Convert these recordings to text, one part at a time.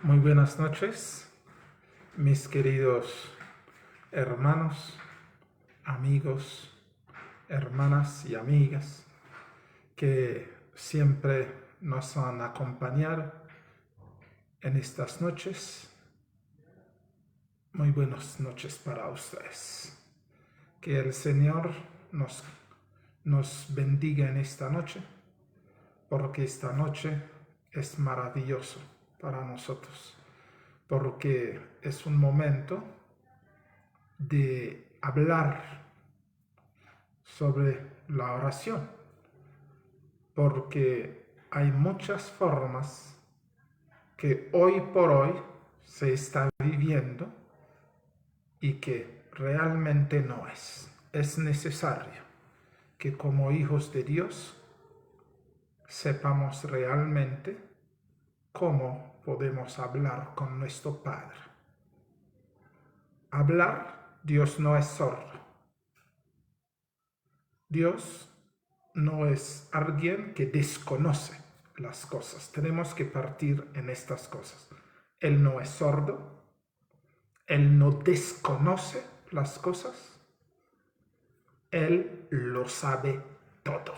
Muy buenas noches, mis queridos hermanos, amigos, hermanas y amigas que siempre nos han acompañado en estas noches. Muy buenas noches para ustedes. Que el Señor nos bendiga en esta noche, porque esta noche es maravilloso para nosotros, porque es un momento de hablar sobre la oración, porque hay muchas formas que hoy por hoy se está viviendo y que realmente no es. Es necesario que como hijos de Dios sepamos realmente cómo podemos hablar con nuestro Padre. Hablar, Dios no es sordo. Dios no es alguien que desconoce las cosas. Tenemos que partir en estas cosas. Él no es sordo. Él no desconoce las cosas. Él lo sabe todo.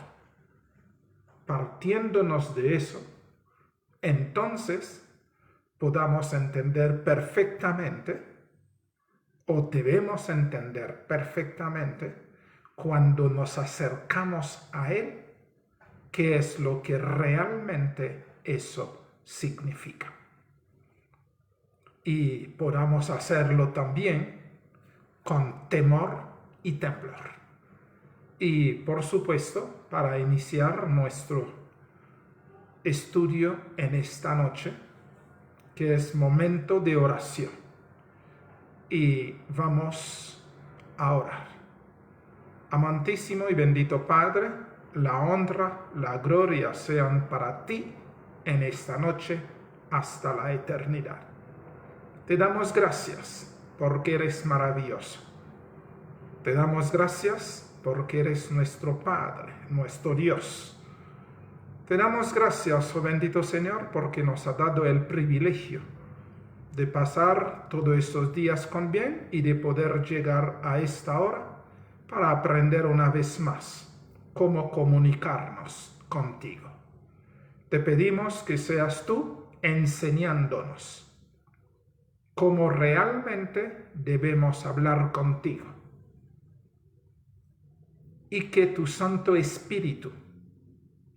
Partiéndonos de eso, entonces podamos entender perfectamente, o debemos entender perfectamente, cuando nos acercamos a Él, qué es lo que realmente eso significa. Y podamos hacerlo también con temor y temblor. Y por supuesto, para iniciar nuestro estudio en esta noche, que es momento de oración, y vamos a orar. Amantísimo y bendito Padre, la honra, la gloria sean para ti en esta noche hasta la eternidad. Te damos gracias porque eres maravilloso. Te damos gracias porque eres nuestro Padre, nuestro Dios. Te damos gracias, oh bendito Señor, porque nos ha dado el privilegio de pasar todos estos días con bien y de poder llegar a esta hora para aprender una vez más cómo comunicarnos contigo. Te pedimos que seas tú enseñándonos cómo realmente debemos hablar contigo y que tu Santo Espíritu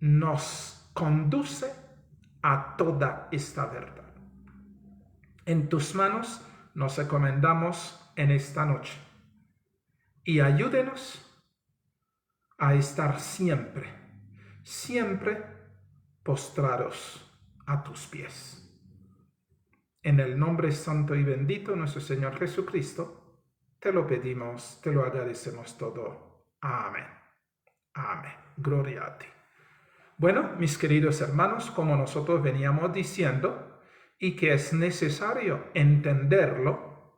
nos conduce a toda esta verdad. En tus manos nos encomendamos en esta noche y ayúdenos a estar siempre postrados a tus pies. En el nombre santo y bendito de nuestro Señor Jesucristo, te lo pedimos, te lo agradecemos todo. Amén. Amén. Gloria a ti. Bueno, mis queridos hermanos, como nosotros veníamos diciendo, y que es necesario entenderlo,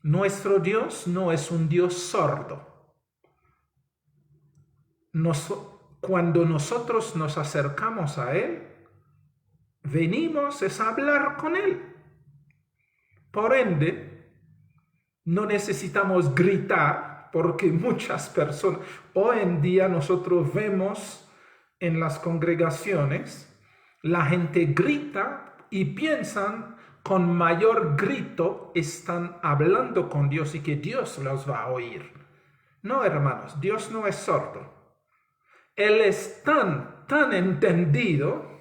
nuestro Dios no es un Dios sordo. Cuando nosotros nos acercamos a Él, venimos a hablar con Él. Por ende, no necesitamos gritar, porque muchas personas, hoy en día nosotros vemos en las congregaciones, la gente grita y piensan con mayor grito están hablando con Dios y que Dios los va a oír. No, hermanos, Dios no es sordo. Él es tan entendido.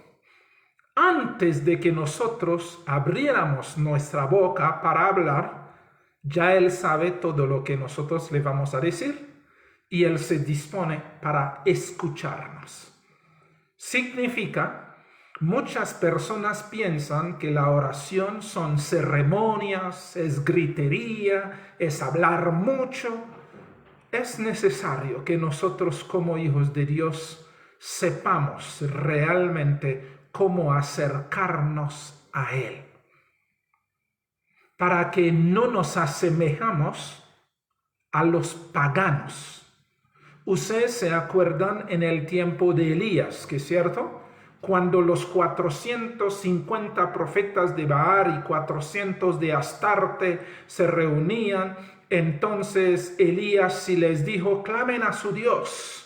Antes de que nosotros abriéramos nuestra boca para hablar, ya Él sabe todo lo que nosotros le vamos a decir y Él se dispone para escucharnos. Significa, muchas personas piensan que la oración son ceremonias, es gritería, es hablar mucho. Es necesario que nosotros como hijos de Dios sepamos realmente cómo acercarnos a Él, para que no nos asemejamos a los paganos. Ustedes se acuerdan en el tiempo de Elías, ¿que es cierto? cuando los 450 profetas de Baal y 400 de Astarte se reunían, entonces Elías sí les dijo, clamen a su Dios.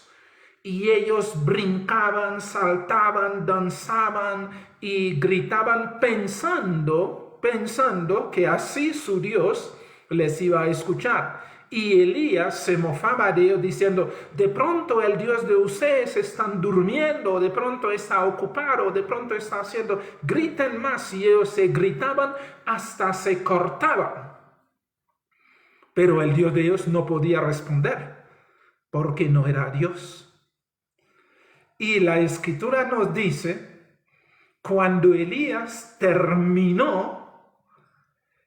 Y ellos brincaban, saltaban, danzaban y gritaban pensando que así su Dios les iba a escuchar. Y Elías se mofaba de ellos diciendo, de pronto el Dios de ustedes están durmiendo, de pronto está ocupado, de pronto está haciendo, griten más. Y ellos se gritaban hasta se cortaban. Pero el Dios de ellos no podía responder porque no era Dios. Y la Escritura nos dice, cuando Elías terminó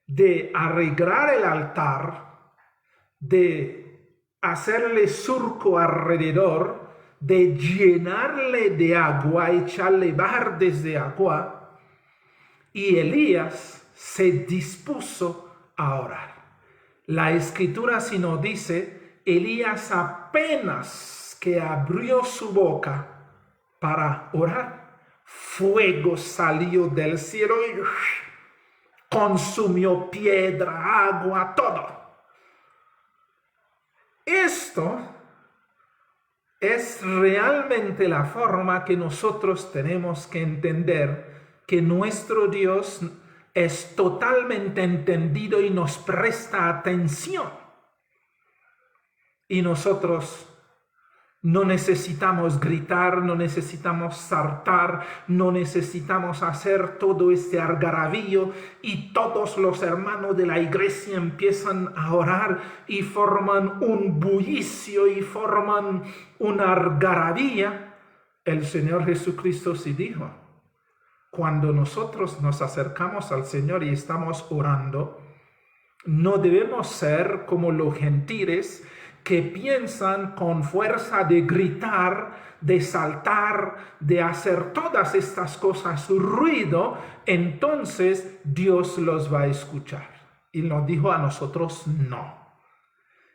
de arreglar el altar, de hacerle surco alrededor, de llenarle de agua, echarle baldes de agua, y Elías se dispuso a orar. La Escritura sí nos dice, Elías apenas que abrió su boca para orar, fuego salió del cielo y consumió piedra, agua, todo. Esto es realmente la forma que nosotros tenemos que entender que nuestro Dios es totalmente entendido y nos presta atención. Y nosotros no necesitamos gritar, no necesitamos saltar, no necesitamos hacer todo este algarabío y todos los hermanos de la iglesia empiezan a orar y forman un bullicio y forman una algarabía. El Señor Jesucristo sí dijo, cuando nosotros nos acercamos al Señor y estamos orando, no debemos ser como los gentiles que piensan con fuerza de gritar, de saltar, de hacer todas estas cosas, ruido, entonces Dios los va a escuchar. Y nos dijo a nosotros no.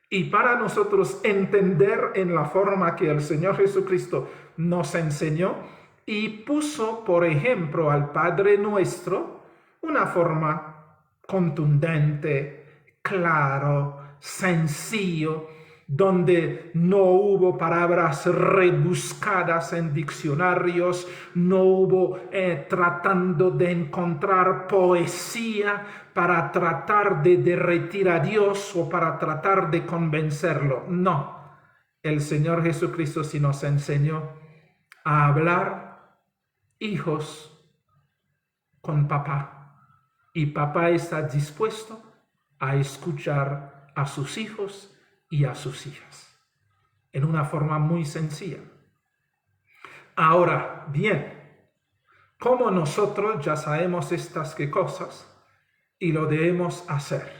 Y para nosotros entender en la forma que el Señor Jesucristo nos enseñó y puso, por ejemplo, al Padre Nuestro, una forma contundente, claro, sencillo, donde no hubo palabras rebuscadas en diccionarios, no hubo tratando de encontrar poesía para tratar de derretir a Dios o para tratar de convencerlo. No, el Señor Jesucristo sí nos enseñó a hablar hijos con papá. Y papá está dispuesto a escuchar a sus hijos y a sus hijas, en una forma muy sencilla. Ahora bien, como nosotros ya sabemos estas cosas y lo debemos hacer,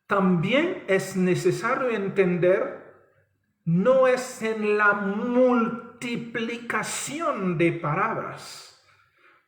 también es necesario entender, no es en la multiplicación de palabras.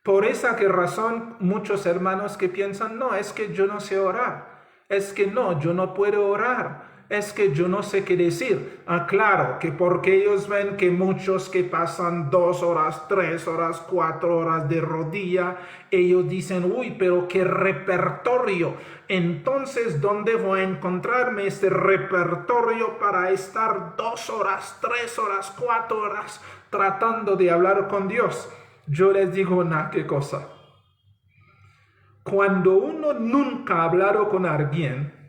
Por esa razón, muchos hermanos que piensan, no, es que yo no sé orar, es que no, yo no puedo orar, es que yo no sé qué decir. Claro, que porque ellos ven que muchos que pasan 2 horas, 3 horas, 4 horas de rodilla, ellos dicen, uy, pero qué repertorio. Entonces, ¿dónde voy a encontrarme este repertorio para estar 2 horas, 3 horas, 4 horas tratando de hablar con Dios? Yo les digo qué cosa. Cuando uno nunca ha hablado con alguien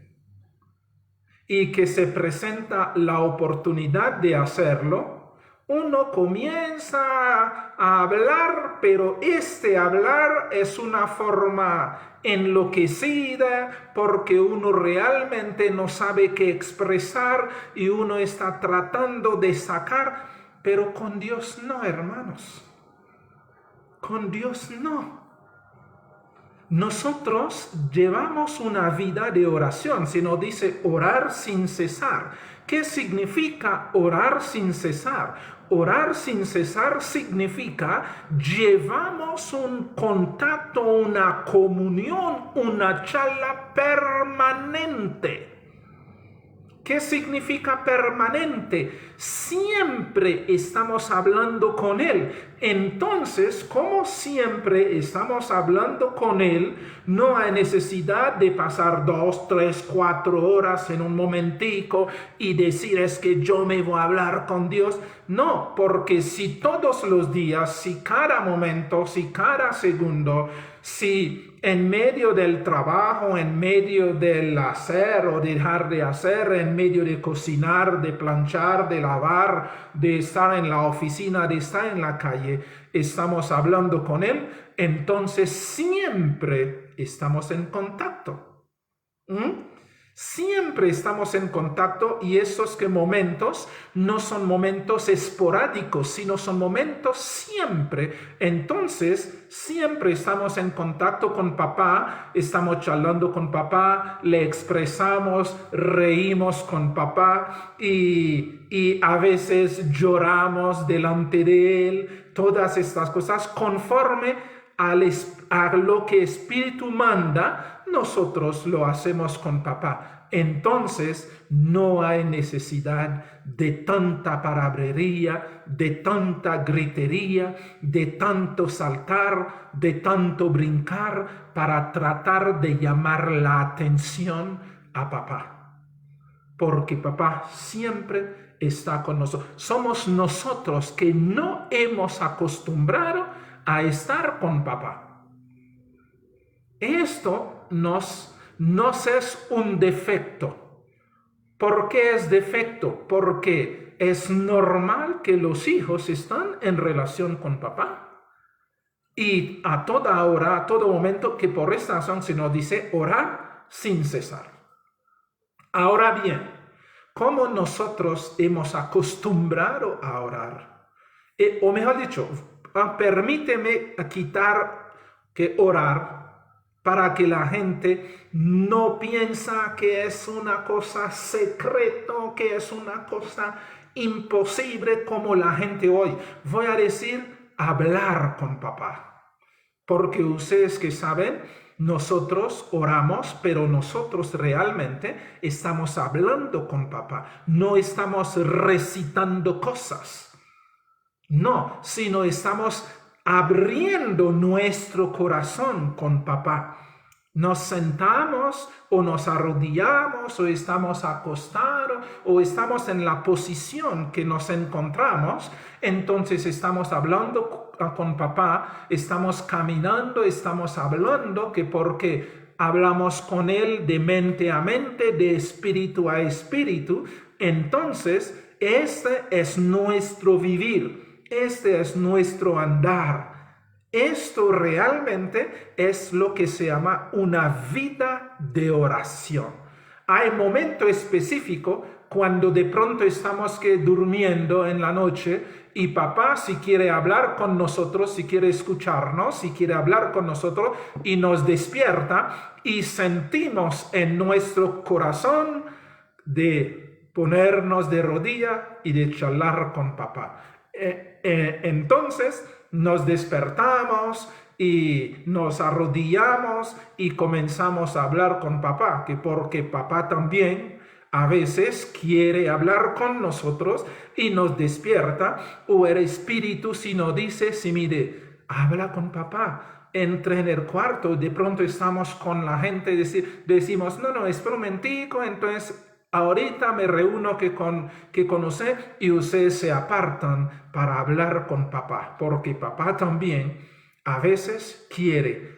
y que se presenta la oportunidad de hacerlo, uno comienza a hablar, pero este hablar es una forma enloquecida porque uno realmente no sabe qué expresar y uno está tratando de sacar, pero con Dios no, hermanos. Con Dios no. Nosotros llevamos una vida de oración, si nos dice orar sin cesar. ¿Qué significa orar sin cesar? Orar sin cesar significa llevamos un contacto, una comunión, una charla permanente ¿Qué significa permanente? Siempre estamos hablando con Él. Entonces, como siempre estamos hablando con Él, no hay necesidad de pasar 2, 3, 4 horas en un momentico y decir es que yo me voy a hablar con Dios. No, porque si todos los días, si cada momento, si cada segundo, si en medio del trabajo, en medio del hacer o dejar de hacer, en medio de cocinar, de planchar, de lavar, de estar en la oficina, de estar en la calle, estamos hablando con Él, entonces siempre estamos en contacto. Siempre estamos en contacto y esos momentos no son momentos esporádicos, sino son momentos siempre. Entonces, siempre estamos en contacto con papá, estamos charlando con papá, le expresamos, reímos con papá y a veces lloramos delante de él. Todas estas cosas conforme a lo que Espíritu manda, nosotros lo hacemos con papá. Entonces no hay necesidad de tanta palabrería, de tanta gritería, de tanto saltar, de tanto brincar para tratar de llamar la atención a papá. Porque papá siempre está con nosotros. Somos nosotros que no hemos acostumbrado a estar con papá. Esto nos es un defecto. ¿Por qué es defecto? Porque es normal que los hijos están en relación con papá. Y a toda hora, a todo momento, que por esta razón se nos dice orar sin cesar. Ahora bien, ¿cómo nosotros hemos acostumbrado a orar? O mejor dicho, permíteme quitar que orar para que la gente no piensa que es una cosa secreto, que es una cosa imposible como la gente hoy. Voy a decir hablar con papá. Porque ustedes que saben, nosotros oramos, pero nosotros realmente estamos hablando con papá. No estamos recitando cosas. No, sino estamos abriendo nuestro corazón con papá. Nos sentamos o nos arrodillamos o estamos acostados o estamos en la posición que nos encontramos, entonces estamos hablando con papá, estamos caminando, estamos hablando, que porque hablamos con él de mente a mente, de espíritu a espíritu, entonces este es nuestro vivir. Este es nuestro andar. Esto realmente es lo que se llama una vida de oración. Hay momento específico cuando de pronto estamos durmiendo en la noche y papá, si quiere hablar con nosotros, si quiere escucharnos, si quiere hablar con nosotros y nos despierta y sentimos en nuestro corazón de ponernos de rodilla y de charlar con papá. Entonces nos despertamos y nos arrodillamos y comenzamos a hablar con papá, que porque papá también a veces quiere hablar con nosotros y nos despierta, o el espíritu si nos dice, si mire, habla con papá, entra en el cuarto, de pronto estamos con la gente, decimos, no, espera un momentico, entonces ahorita me reúno con usted y ustedes se apartan para hablar con papá, porque papá también a veces quiere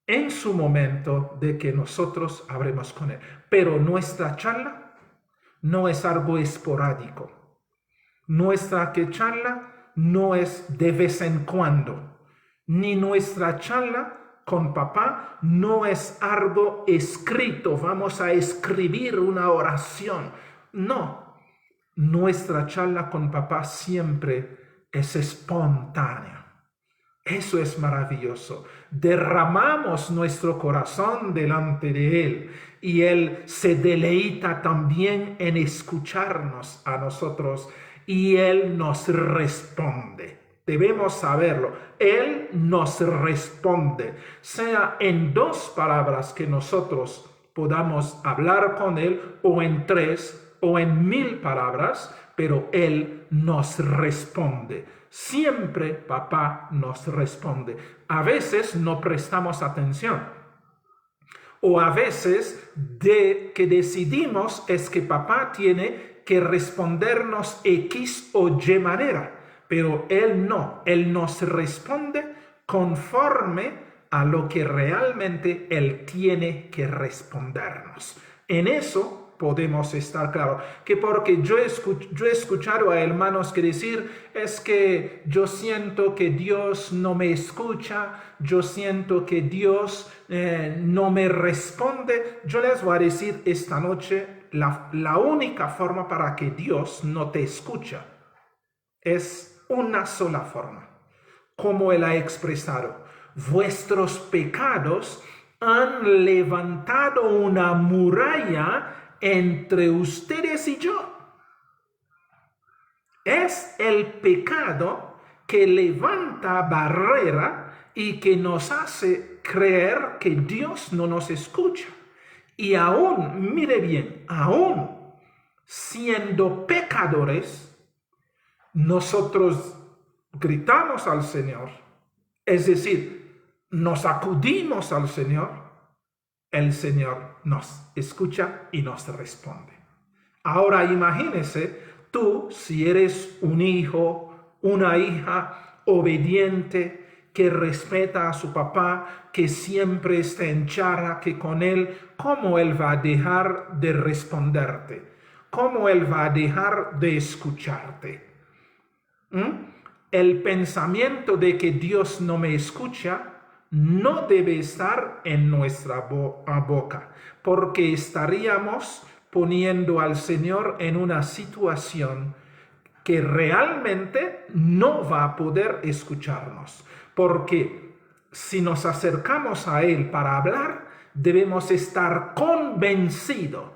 en su momento de que nosotros hablemos con él. Pero nuestra charla no es algo esporádico. Nuestra charla no es de vez en cuando, ni nuestra charla con papá no es algo escrito, vamos a escribir una oración. No, nuestra charla con papá siempre es espontánea. Eso es maravilloso. Derramamos nuestro corazón delante de Él y Él se deleita también en escucharnos a nosotros y Él nos responde. Debemos saberlo. Él nos responde, sea en 2 palabras que nosotros podamos hablar con Él o en 3, o en 1000 palabras, pero Él nos responde. Siempre papá nos responde. A veces no prestamos atención. O a veces que decidimos es que papá tiene que respondernos X o Y manera. Pero Él no. Él nos responde conforme a lo que realmente Él tiene que respondernos. En eso podemos estar claros, que porque yo he escuchado a hermanos que decir, es que yo siento que Dios no me escucha, yo siento que Dios no me responde. Yo les voy a decir esta noche, la única forma para que Dios no te escucha es una sola forma, como Él ha expresado. Vuestros pecados han levantado una muralla entre ustedes y yo. Es el pecado que levanta barrera y que nos hace creer que Dios no nos escucha. Y aún, mire bien, aún siendo pecadores, nosotros gritamos al Señor, es decir, nos acudimos al Señor. El Señor nos escucha y nos responde. Ahora imagínese tú, si eres un hijo, una hija obediente, que respeta a su papá, que siempre está en charla, que con él, ¿cómo él va a dejar de responderte? ¿Cómo él va a dejar de escucharte? El pensamiento de que Dios no me escucha no debe estar en nuestra boca, porque estaríamos poniendo al Señor en una situación que realmente no va a poder escucharnos. Porque si nos acercamos a Él para hablar, debemos estar convencidos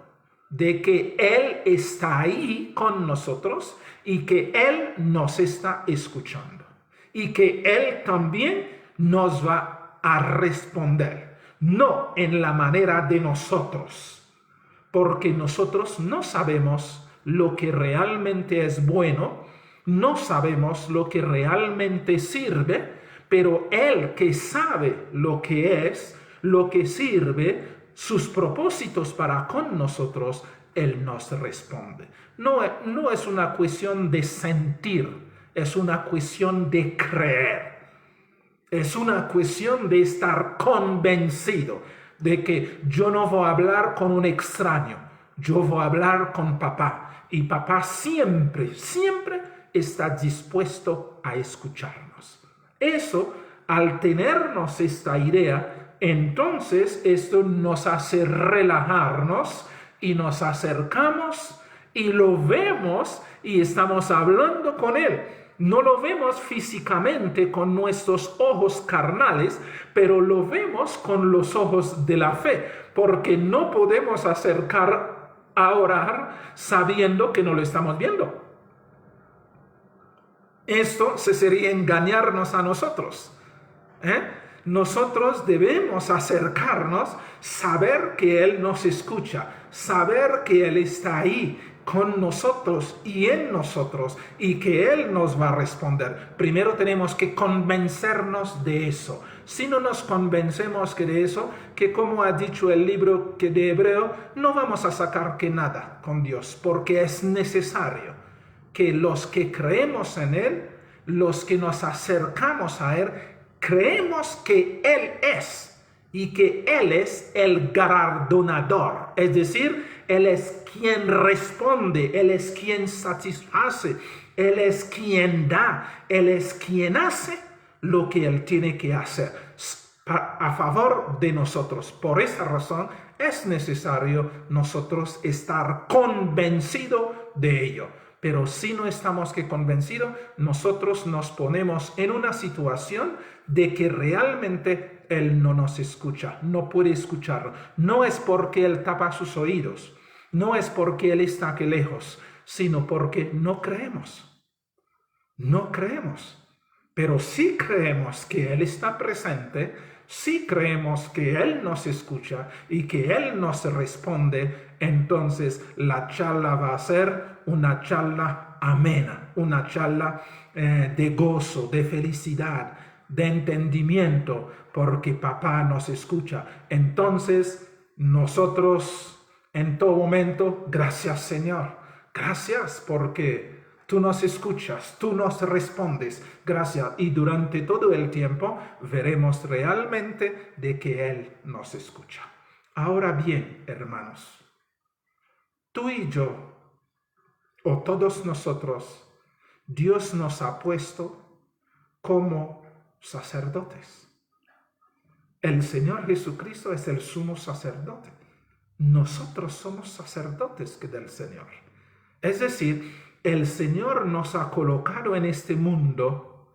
de que Él está ahí con nosotros y que Él nos está escuchando. Y que Él también nos va a responder, no en la manera de nosotros, porque nosotros no sabemos lo que realmente es bueno, no sabemos lo que realmente sirve, pero Él que sabe lo que es, lo que sirve, sus propósitos para con nosotros, Él nos responde. No es una cuestión de sentir, es una cuestión de creer. Es una cuestión de estar convencido de que yo no voy a hablar con un extraño, yo voy a hablar con papá. Y papá siempre está dispuesto a escucharnos. Eso, al tenernos esta idea, entonces esto nos hace relajarnos y nos acercamos y lo vemos y estamos hablando con Él. No lo vemos físicamente con nuestros ojos carnales, pero lo vemos con los ojos de la fe, porque no podemos acercar a orar sabiendo que no lo estamos viendo. Esto sería engañarnos a nosotros. Nosotros debemos acercarnos, saber que Él nos escucha, saber que Él está ahí con nosotros y en nosotros y que Él nos va a responder. Primero tenemos que convencernos de eso. Si no nos convencemos de eso, que como ha dicho el libro de Hebreo, no vamos a sacar que nada con Dios, porque es necesario que los que creemos en Él, los que nos acercamos a Él, creemos que Él es y que Él es el galardonador, es decir, Él es quien responde, Él es quien satisface, Él es quien da, Él es quien hace lo que Él tiene que hacer a favor de nosotros. Por esa razón es necesario nosotros estar convencidos de ello. Pero si no estamos convencidos, nosotros nos ponemos en una situación de que realmente Él no nos escucha, no puede escucharlo. No es porque Él tapa sus oídos, no es porque Él está aquí lejos, sino porque no creemos. No creemos. Pero sí creemos que Él está presente, Si creemos que Él nos escucha y que Él nos responde, entonces la charla va a ser una charla amena, una charla de gozo, de felicidad, de entendimiento, porque papá nos escucha. Entonces nosotros en todo momento, gracias Señor, gracias porque tú nos escuchas, tú nos respondes, gracias. Y durante todo el tiempo veremos realmente de que Él nos escucha. Ahora bien, hermanos, tú y yo, o todos nosotros, Dios nos ha puesto como sacerdotes. El Señor Jesucristo es el sumo sacerdote. Nosotros somos sacerdotes del Señor. Es decir, el Señor nos ha colocado en este mundo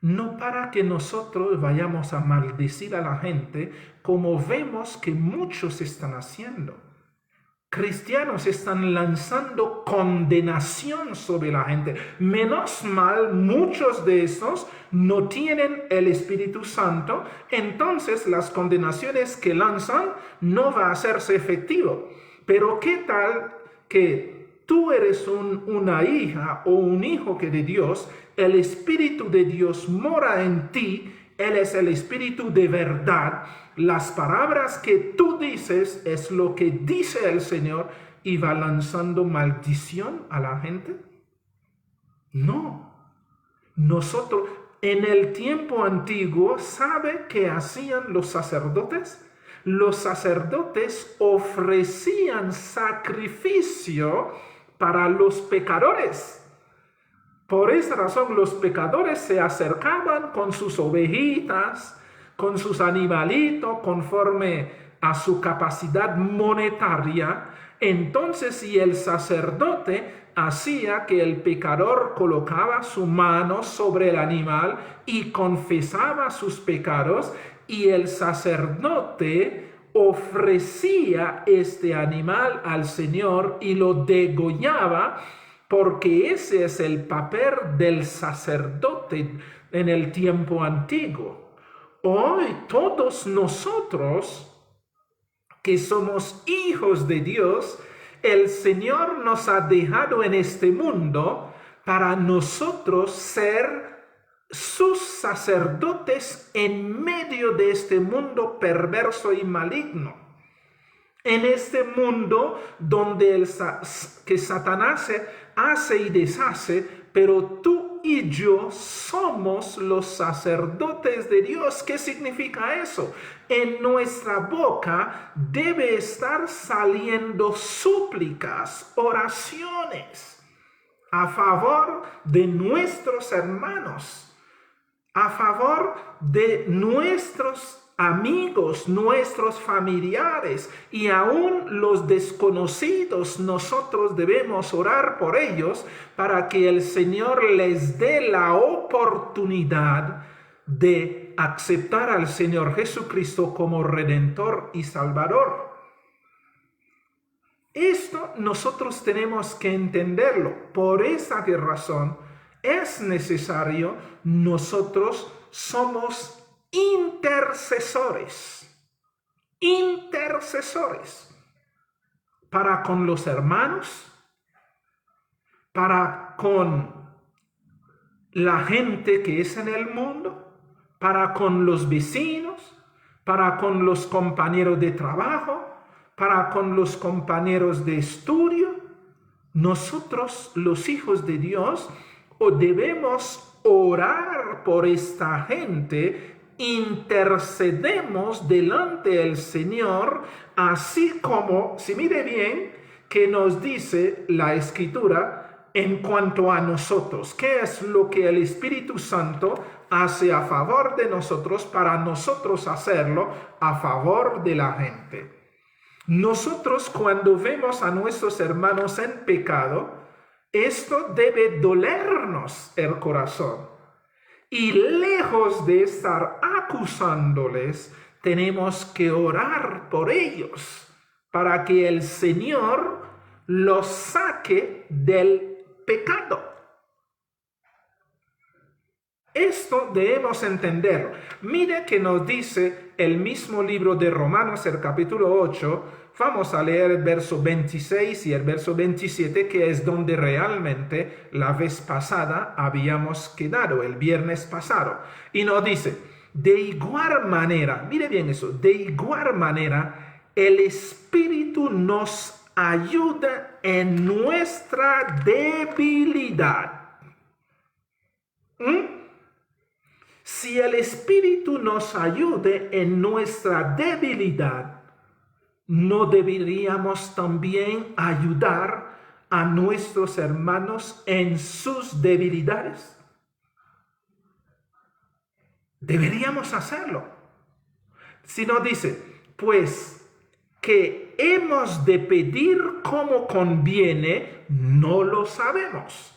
no para que nosotros vayamos a maldecir a la gente como vemos que muchos están haciendo. Cristianos están lanzando condenación sobre la gente. Menos mal, muchos de estos no tienen el Espíritu Santo, entonces las condenaciones que lanzan no va a hacerse efectivo. Pero ¿qué tal que tú eres una hija o un hijo de Dios? El Espíritu de Dios mora en ti. Él es el Espíritu de verdad. Las palabras que tú dices es lo que dice el Señor y va lanzando maldición a la gente. No. Nosotros, en el tiempo antiguo, ¿sabe qué hacían los sacerdotes? Los sacerdotes ofrecían sacrificio para los pecadores. Por esa razón los pecadores se acercaban con sus ovejitas, con sus animalitos, conforme a su capacidad monetaria. Entonces, si el sacerdote hacía que el pecador colocaba su mano sobre el animal y confesaba sus pecados, y el sacerdote ofrecía este animal al Señor y lo degollaba, porque ese es el papel del sacerdote en el tiempo antiguo. Hoy todos nosotros que somos hijos de Dios, el Señor nos ha dejado en este mundo para nosotros ser sus sacerdotes en medio de este mundo perverso y maligno. En este mundo donde que Satanás hace y deshace, pero tú y yo somos los sacerdotes de Dios. ¿Qué significa eso? En nuestra boca debe estar saliendo súplicas, oraciones a favor de nuestros hermanos, a favor de nuestros amigos, nuestros familiares y aún los desconocidos. Nosotros debemos orar por ellos para que el Señor les dé la oportunidad de aceptar al Señor Jesucristo como Redentor y Salvador. Esto nosotros tenemos que entenderlo. Por esa razón es necesario, nosotros somos intercesores para con los hermanos, para con la gente que es en el mundo, para con los vecinos, para con los compañeros de trabajo, para con los compañeros de estudio. Nosotros, los hijos de Dios, debemos orar por esta gente. Intercedemos delante del Señor, así como, si mire bien, que nos dice la Escritura en cuanto a nosotros. ¿Qué es lo que el Espíritu Santo hace a favor de nosotros para nosotros hacerlo a favor de la gente? Nosotros, cuando vemos a nuestros hermanos en pecado, esto debe dolernos el corazón. Y lejos de estar acusándoles, tenemos que orar por ellos para que el Señor los saque del pecado. Esto debemos entenderlo. Mire que nos dice el mismo libro de Romanos, el capítulo 8. Vamos a leer el verso 26 y el verso 27, que es donde realmente la vez pasada habíamos quedado, el viernes pasado. Y nos dice, de igual manera, mire bien eso, de igual manera, el Espíritu nos ayuda en nuestra debilidad. Si el Espíritu nos ayude en nuestra debilidad, ¿no deberíamos también ayudar a nuestros hermanos en sus debilidades? Deberíamos hacerlo. Si no dice, pues que hemos de pedir como conviene, no lo sabemos.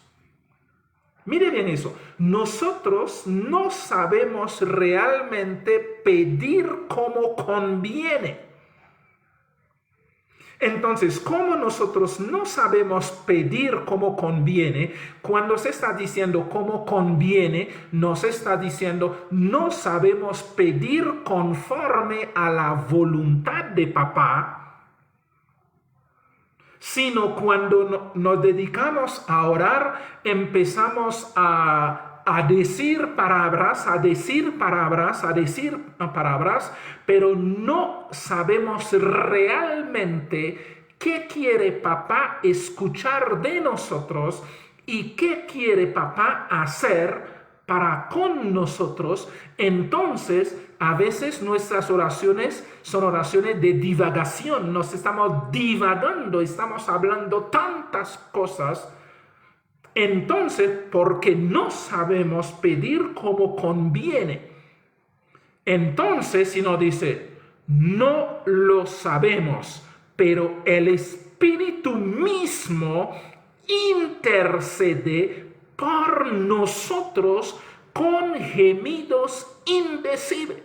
Mire bien eso, nosotros no sabemos realmente pedir como conviene. Entonces, como nosotros no sabemos pedir como conviene, cuando se está diciendo como conviene, nos está diciendo no sabemos pedir conforme a la voluntad de papá, sino cuando nos dedicamos a orar, empezamos a decir palabras, pero no sabemos realmente qué quiere papá escuchar de nosotros y qué quiere papá hacer para con nosotros. Entonces, a veces nuestras oraciones son oraciones de divagación. Nos estamos divagando, estamos hablando tantas cosas. Entonces, porque no sabemos pedir como conviene. Entonces, si nos dice, no lo sabemos, pero el Espíritu mismo intercede por nosotros con gemidos indecibles.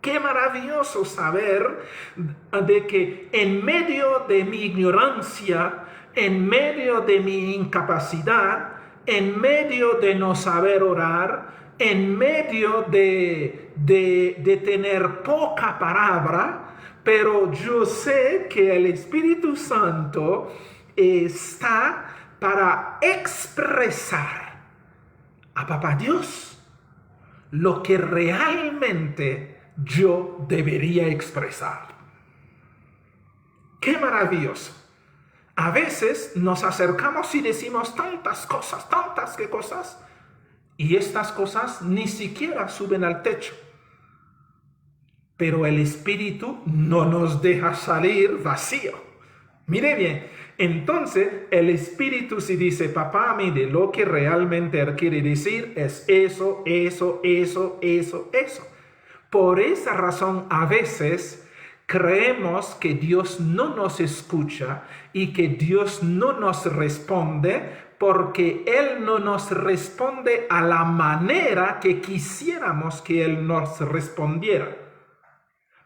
Qué maravilloso saber de que en medio de mi ignorancia, en medio de mi incapacidad, en medio de no saber orar, en medio de tener poca palabra, pero yo sé que el Espíritu Santo está para expresar a Papá Dios lo que realmente yo debería expresar. ¡Qué maravilloso! A veces nos acercamos y decimos tantas cosas, y estas cosas ni siquiera suben al techo. Pero el Espíritu no nos deja salir vacío. Mire bien, entonces el Espíritu si dice, papá, mire, lo que realmente él quiere decir es eso. Por esa razón, a veces creemos que Dios no nos escucha y que Dios no nos responde porque Él no nos responde a la manera que quisiéramos que Él nos respondiera.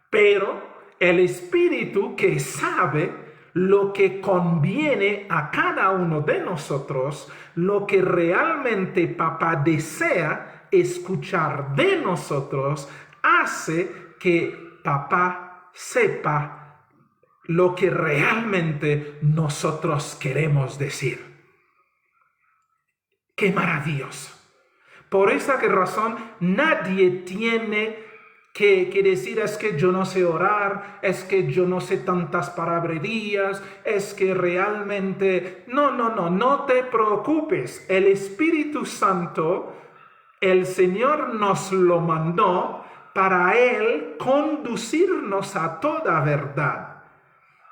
Pero el Espíritu que sabe lo que conviene a cada uno de nosotros, lo que realmente papá desea escuchar de nosotros, hace que papá sepa lo que realmente nosotros queremos decir. ¡Qué maravilloso! Por esa razón nadie tiene que decir es que yo no sé orar, es que yo no sé tantas palabrerías, es que realmente... No te preocupes. El Espíritu Santo, el Señor nos lo mandó para Él conducirnos a toda verdad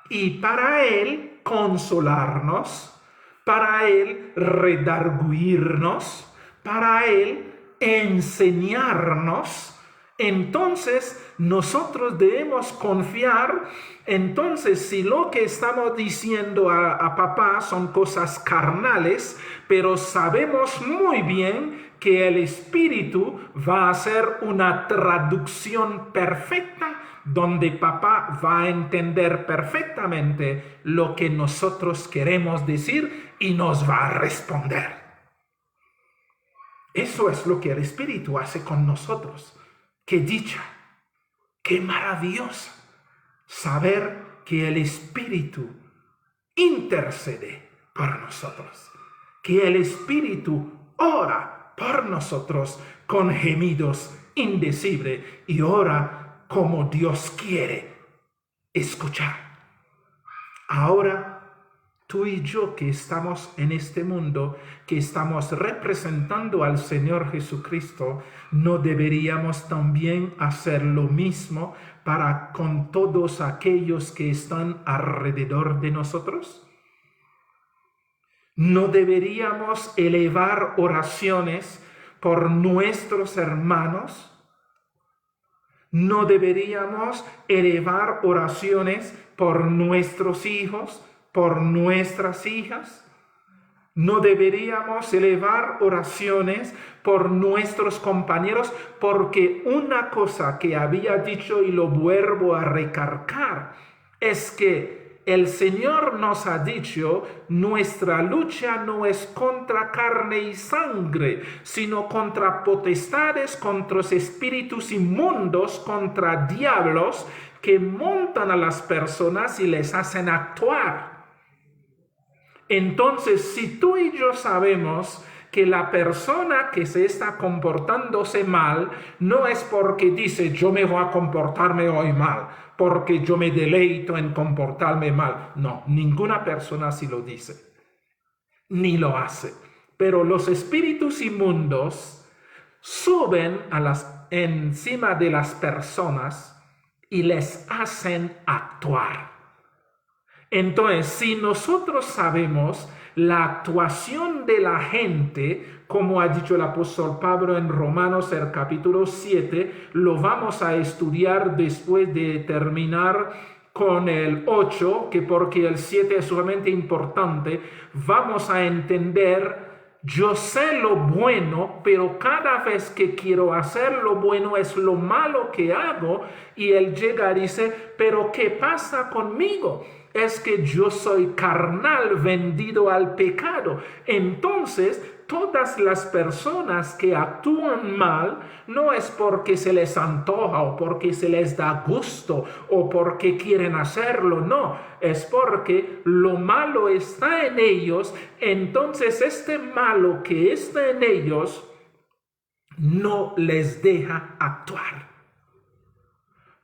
y para Él consolarnos, para Él redarguirnos, para Él enseñarnos. Entonces nosotros debemos confiar. Entonces si lo que estamos diciendo a papá son cosas carnales, pero sabemos muy bien que el Espíritu va a hacer una traducción perfecta donde papá va a entender perfectamente lo que nosotros queremos decir y nos va a responder. Eso es lo que el Espíritu hace con nosotros. ¡Qué dicha! ¡Qué maravilloso! Saber que el Espíritu intercede por nosotros. Que el Espíritu ora por nosotros con gemidos indecibles y ora como Dios quiere escuchar. Ahora, tú y yo que estamos en este mundo, que estamos representando al Señor Jesucristo, ¿no deberíamos también hacer lo mismo para con todos aquellos que están alrededor de nosotros? ¿No deberíamos elevar oraciones por nuestros hermanos? ¿No deberíamos elevar oraciones por nuestros hijos, por nuestras hijas? ¿No deberíamos elevar oraciones por nuestros compañeros? Porque una cosa que había dicho y lo vuelvo a recalcar es que el Señor nos ha dicho, nuestra lucha no es contra carne y sangre, sino contra potestades, contra los espíritus inmundos, contra diablos que montan a las personas y les hacen actuar. Entonces, si tú y yo sabemos que la persona que se está comportándose mal no es porque dice yo me voy a comportarme hoy mal, porque yo me deleito en comportarme mal. No, ninguna persona así lo dice, ni lo hace. Pero los espíritus inmundos suben encima de las personas y les hacen actuar. Entonces, si nosotros sabemos la actuación de la gente, como ha dicho el apóstol Pablo en Romanos el capítulo 7, lo vamos a estudiar después de terminar con el 8, que porque el 7 es sumamente importante, vamos a entender. Yo sé lo bueno, pero cada vez que quiero hacer lo bueno es lo malo que hago. Y él llega y dice, pero ¿qué pasa conmigo? Es que yo soy carnal, vendido al pecado. Entonces, todas las personas que actúan mal no es porque se les antoja o porque se les da gusto o porque quieren hacerlo, no, es porque lo malo está en ellos. Entonces este malo que está en ellos no les deja actuar.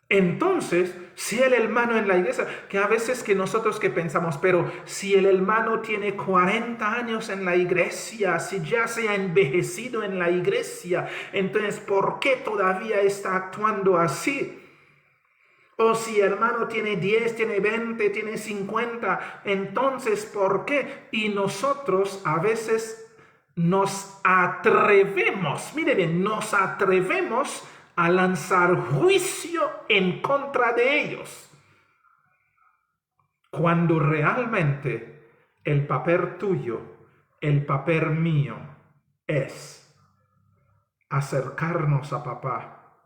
Entonces, si el hermano en la iglesia, que a veces que nosotros que pensamos, pero si el hermano tiene 40 años en la iglesia, si ya se ha envejecido en la iglesia, entonces, ¿por qué todavía está actuando así? O si el hermano tiene 10, tiene 20, tiene 50, entonces, ¿por qué? Y nosotros a veces nos atrevemos, mire bien, nos atrevemos a lanzar juicio en contra de ellos, cuando realmente el papel tuyo, el papel mío es acercarnos a papá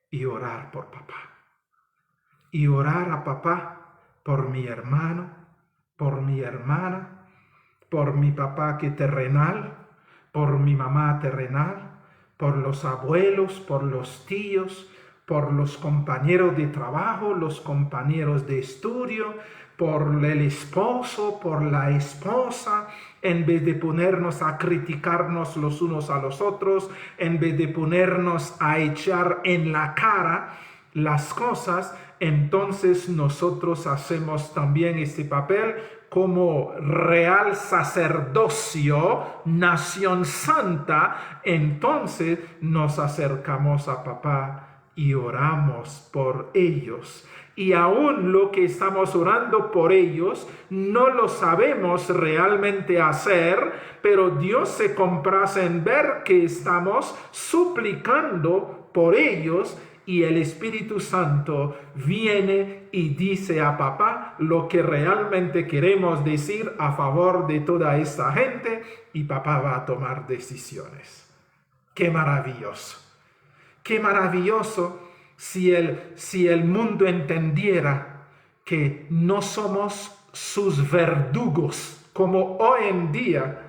y orar por papá. Y orar a papá por mi hermano, por mi hermana, por mi papá que terrenal, por mi mamá terrenal, por los abuelos, por los tíos, por los compañeros de trabajo, los compañeros de estudio, por el esposo, por la esposa, en vez de ponernos a criticarnos los unos a los otros, en vez de ponernos a echar en la cara las cosas, entonces nosotros hacemos también este papel como real sacerdocio, nación santa. Entonces nos acercamos a papá y oramos por ellos. Y aún lo que estamos orando por ellos no lo sabemos realmente hacer, pero Dios se complace en ver que estamos suplicando por ellos. Y el Espíritu Santo viene y dice a papá lo que realmente queremos decir a favor de toda esta gente, y papá va a tomar decisiones. ¡Qué maravilloso! ¡Qué maravilloso si el mundo entendiera que no somos sus verdugos, como hoy en día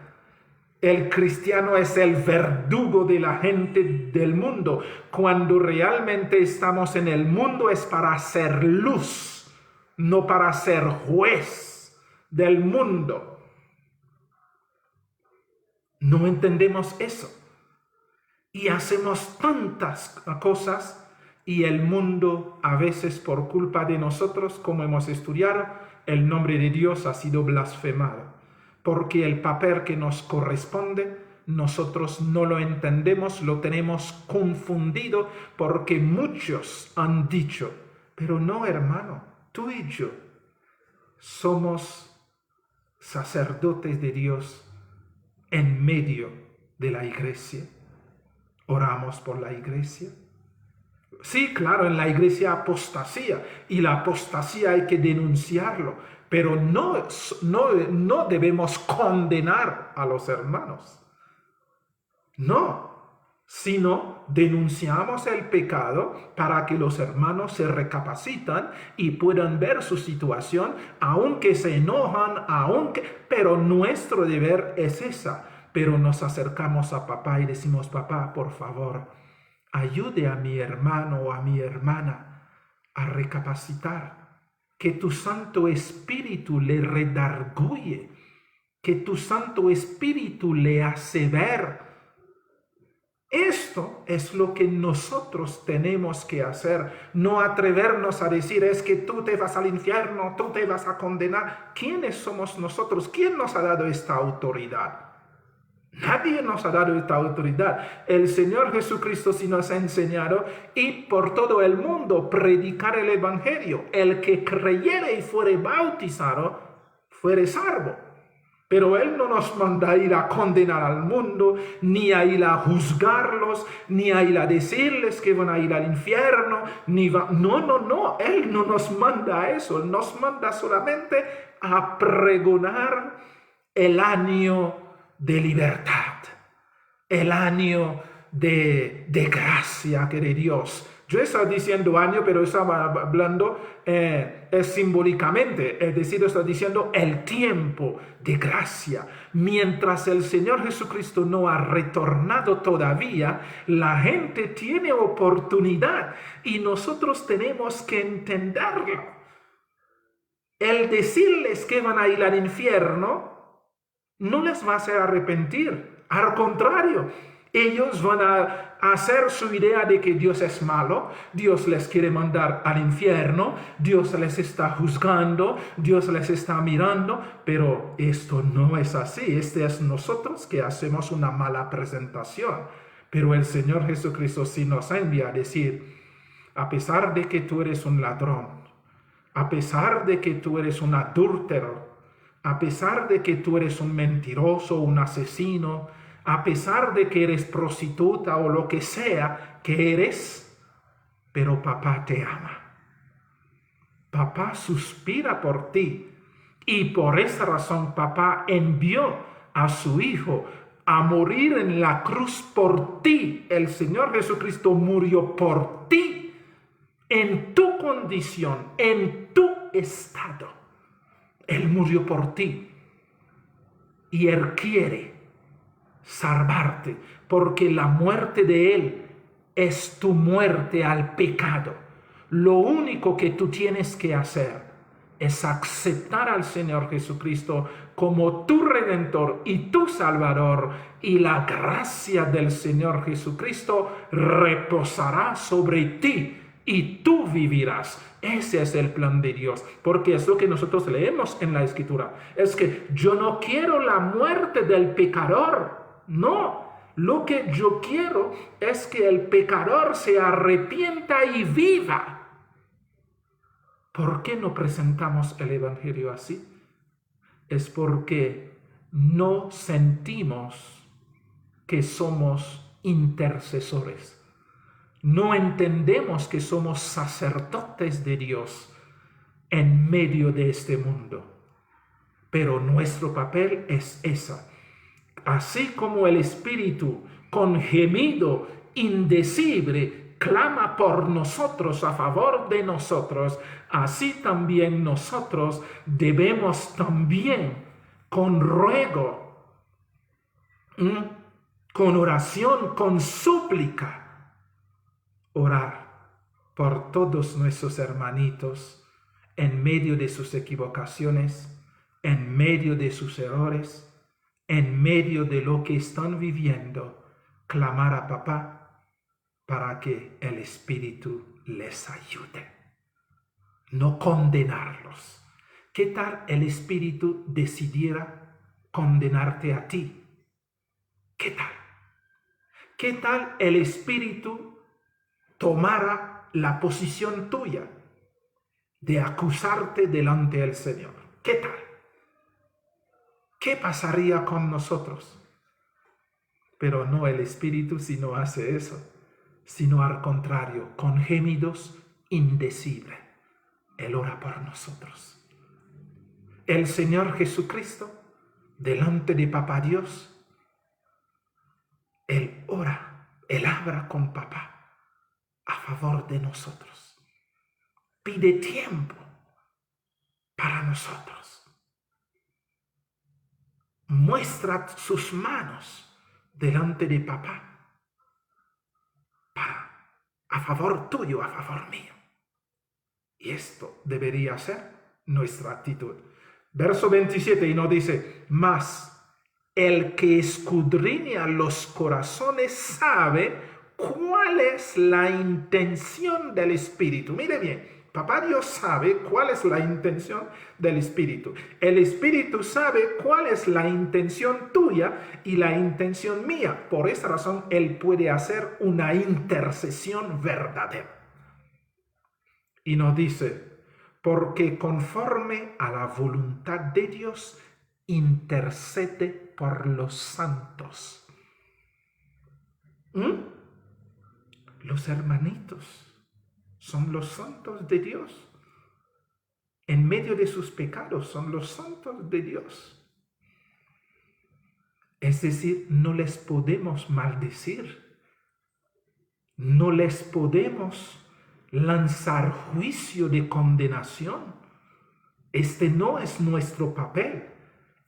El cristiano es el verdugo de la gente del mundo. Cuando realmente estamos en el mundo es para hacer luz, no para ser juez del mundo. No entendemos eso. Y hacemos tantas cosas y el mundo a veces por culpa de nosotros, como hemos estudiado, el nombre de Dios ha sido blasfemado. Porque el papel que nos corresponde, nosotros no lo entendemos, lo tenemos confundido, porque muchos han dicho, pero no, hermano, tú y yo somos sacerdotes de Dios en medio de la iglesia. Oramos por la iglesia. Sí, claro, en la iglesia apostasía, y la apostasía hay que denunciarlo, pero no debemos condenar a los hermanos. No, sino denunciamos el pecado para que los hermanos se recapacitan y puedan ver su situación, aunque se enojan, pero nuestro deber es esa. Pero nos acercamos a papá y decimos, papá, por favor, ayude a mi hermano o a mi hermana a recapacitar, que tu Santo Espíritu le redarguye, que tu Santo Espíritu le hace ver. Esto es lo que nosotros tenemos que hacer, no atrevernos a decir, es que tú te vas al infierno, tú te vas a condenar. ¿Quiénes somos nosotros? ¿Quién nos ha dado esta autoridad? Nadie nos ha dado esta autoridad. El Señor Jesucristo sí nos ha enseñado y por todo el mundo predicar el Evangelio. El que creyere y fuere bautizado, fuere salvo. Pero Él no nos manda a ir a condenar al mundo, ni a ir a juzgarlos, ni a ir a decirles que van a ir al infierno. No. Él no nos manda a eso. Él nos manda solamente a pregonar el año de libertad, el año de gracia que de Dios. Yo estaba diciendo año, pero estaba hablando simbólicamente, es decir, estaba diciendo el tiempo de gracia. Mientras el Señor Jesucristo no ha retornado todavía, la gente tiene oportunidad y nosotros tenemos que entenderlo. El decirles que van a ir al infierno no les va a hacer arrepentir. Al contrario, ellos van a hacer su idea de que Dios es malo, Dios les quiere mandar al infierno, Dios les está juzgando, Dios les está mirando, pero esto no es así. Es nosotros que hacemos una mala presentación. Pero el Señor Jesucristo sí nos envía a decir, a pesar de que tú eres un ladrón, a pesar de que tú eres un adúltero, a pesar de que tú eres un mentiroso, un asesino, a pesar de que eres prostituta o lo que sea que eres, pero papá te ama. Papá suspira por ti y por esa razón papá envió a su Hijo a morir en la cruz por ti. El Señor Jesucristo murió por ti, en tu condición, en tu estado. Él murió por ti y Él quiere salvarte, porque la muerte de Él es tu muerte al pecado. Lo único que tú tienes que hacer es aceptar al Señor Jesucristo como tu Redentor y tu Salvador, y la gracia del Señor Jesucristo reposará sobre ti y tú vivirás. Ese es el plan de Dios, porque es lo que nosotros leemos en la Escritura. Es que yo no quiero la muerte del pecador, no. Lo que yo quiero es que el pecador se arrepienta y viva. ¿Por qué no presentamos el Evangelio así? Es porque no sentimos que somos intercesores. No entendemos que somos sacerdotes de Dios en medio de este mundo. Pero nuestro papel es esa. Así como el Espíritu con gemido indecible clama por nosotros, a favor de nosotros, así también nosotros debemos también con ruego con oración, con súplica, orar por todos nuestros hermanitos en medio de sus equivocaciones, en medio de sus errores, en medio de lo que están viviendo, clamar a papá para que el Espíritu les ayude, no condenarlos. ¿Qué tal el Espíritu decidiera condenarte a ti? ¿Qué tal? ¿Qué tal el Espíritu tomara la posición tuya de acusarte delante del Señor? ¿Qué tal? ¿Qué pasaría con nosotros? Pero no el Espíritu si no hace eso, sino al contrario, con gemidos indecibles. Él ora por nosotros. El Señor Jesucristo, delante de Papá Dios, Él ora, Él habla con Papá a favor de nosotros. Pide tiempo para nosotros. Muestra sus manos delante de Papá a favor tuyo, a favor mío. Y esto debería ser nuestra actitud. Verso 27 y nos dice, mas el que escudriña los corazones sabe cuál es la intención del Espíritu. Mire bien, Papá Dios sabe cuál es la intención del Espíritu. El Espíritu sabe cuál es la intención tuya y la intención mía. Por esa razón, Él puede hacer una intercesión verdadera. Y nos dice, porque conforme a la voluntad de Dios, intercede por los santos. Los hermanitos son los santos de Dios. En medio de sus pecados son los santos de Dios. Es decir, no les podemos maldecir. No les podemos lanzar juicio de condenación. Este no es nuestro papel.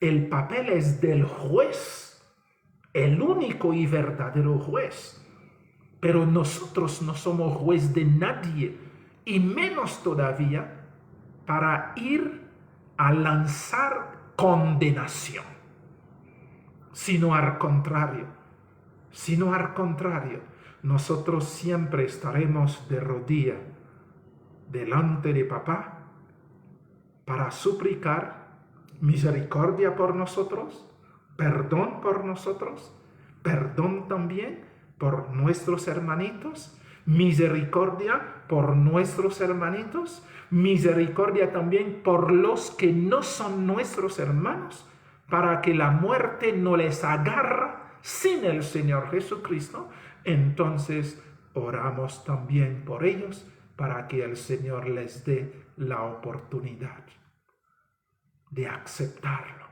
El papel es del juez, el único y verdadero juez. Pero nosotros no somos juez de nadie, y menos todavía para ir a lanzar condenación, sino al contrario, nosotros siempre estaremos de rodilla delante de Papá para suplicar misericordia por nosotros, perdón por nosotros, perdón también por nuestros hermanitos, misericordia por nuestros hermanitos, misericordia también por los que no son nuestros hermanos, para que la muerte no les agarra sin el Señor Jesucristo. Entonces oramos también por ellos para que el Señor les dé la oportunidad de aceptarlo.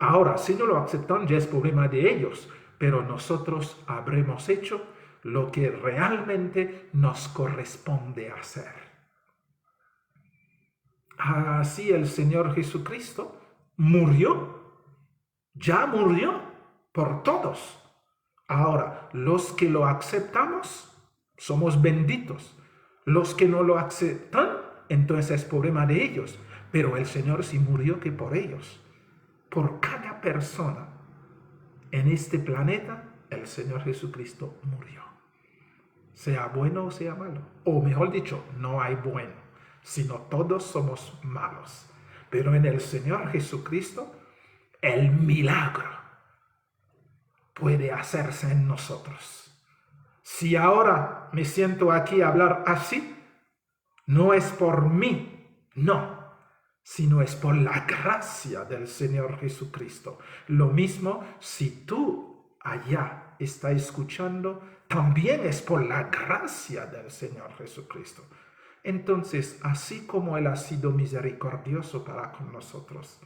Ahora, si no lo aceptan, ya es problema de ellos, pero nosotros habremos hecho lo que realmente nos corresponde hacer. Así el Señor Jesucristo ya murió por todos. Ahora, los que lo aceptamos, somos benditos. Los que no lo aceptan, entonces es problema de ellos. Pero el Señor sí murió que por ellos. Por cada persona en este planeta, el Señor Jesucristo murió. Sea bueno o sea malo. O mejor dicho, no hay bueno, sino todos somos malos. Pero en el Señor Jesucristo, el milagro puede hacerse en nosotros. Si ahora me siento aquí a hablar así, no es por mí, no, sino es por la gracia del Señor Jesucristo. Lo mismo si tú allá estás escuchando, también es por la gracia del Señor Jesucristo. Entonces, así como Él ha sido misericordioso para con nosotros,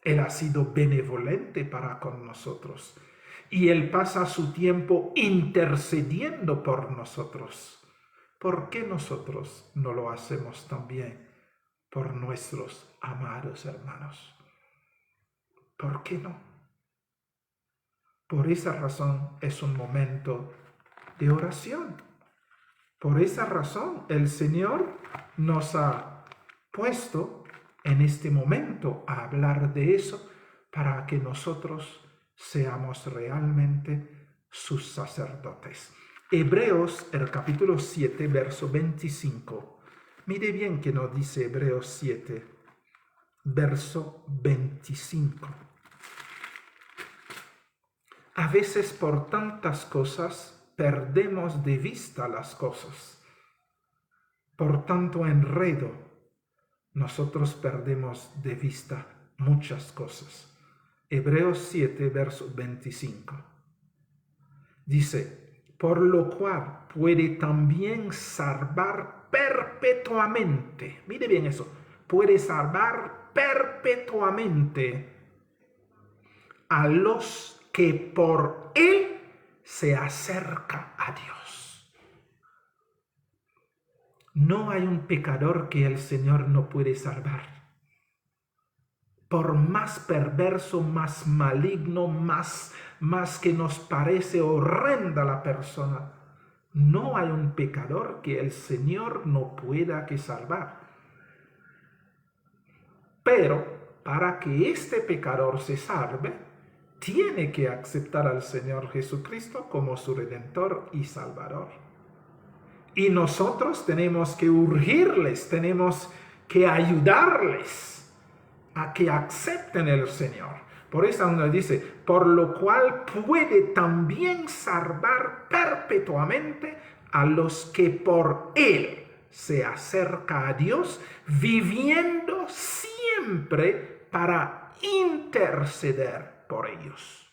Él ha sido benevolente para con nosotros, y Él pasa su tiempo intercediendo por nosotros. ¿Por qué nosotros no lo hacemos también por nuestros amados hermanos? ¿Por qué no? Por esa razón es un momento de oración. Por esa razón el Señor nos ha puesto en este momento a hablar de eso para que nosotros seamos realmente sus sacerdotes. Hebreos, el capítulo 7, verso 25. Mire bien que nos dice Hebreos 7, verso 25. A veces por tantas cosas perdemos de vista las cosas. Por tanto enredo, nosotros perdemos de vista muchas cosas. Hebreos 7, verso 25. Dice, por lo cual puede también salvar perpetuamente. Mire bien eso. Puede salvar perpetuamente a los que por él se acerca a Dios. No hay un pecador que el Señor no puede salvar. Por más perverso, más maligno, más que nos parece horrenda la persona, no hay un pecador que el Señor no pueda que salvar. Pero para que este pecador se salve, tiene que aceptar al Señor Jesucristo como su Redentor y Salvador. Y nosotros tenemos que urgirles, tenemos que ayudarles a que acepten el Señor. Por eso nos dice, por lo cual puede también salvar perpetuamente a los que por él se acerca a Dios, viviendo siempre para interceder por ellos.